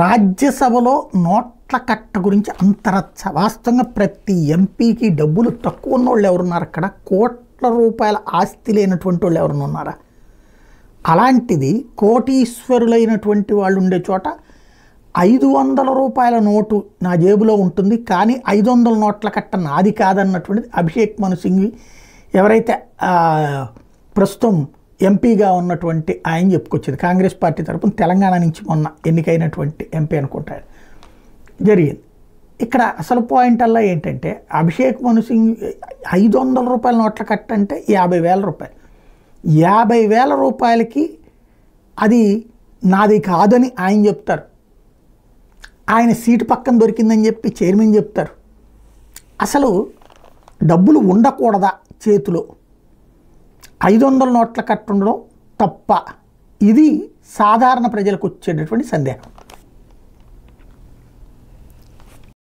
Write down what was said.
రాజ్యసభలో నోట్ల కట్ట గురించి అంతరచ్చ. వాస్తవంగా ప్రతి ఎంపీకి డబ్బులు తక్కువ ఉన్నోళ్ళు ఎవరున్నారు? అక్కడ కోట్ల రూపాయల ఆస్తి లేనటువంటి వాళ్ళు ఎవరైనా ఉన్నారా? అలాంటిది కోటీశ్వరులైనటువంటి వాళ్ళు ఉండే చోట 500 రూపాయల నోటు నా జేబులో ఉంటుంది, కానీ 500 నోట్ల కట్ట నాది కాదన్నటువంటిది అభిషేక్ మను సింఘ్వి ఎవరైతే ప్రస్తుతం ఎంపీగా ఉన్నటువంటి ఆయన చెప్పుకొచ్చేది. కాంగ్రెస్ పార్టీ తరపున తెలంగాణ నుంచి మొన్న ఎన్నికైనటువంటి ఎంపీ అనుకుంటారు జరిగింది. ఇక్కడ అసలు పాయింట్ అలా ఏంటంటే అభిషేక్ మను సింఘ్ 500 రూపాయల నోట్ల కట్ట అంటే 50,000 రూపాయలు. 50,000 రూపాయలకి అది నాది కాదని ఆయన చెప్తారు. ఆయన సీటు పక్కన దొరికిందని చెప్పి చైర్మన్ చెప్తారు. అసలు డబ్బులు ఉండకూడదా చేతిలో? 500 నోట్ల కట్ట ఉండడం తప్ప? ఇది సాధారణ ప్రజలకు వచ్చేటటువంటి సందేహం.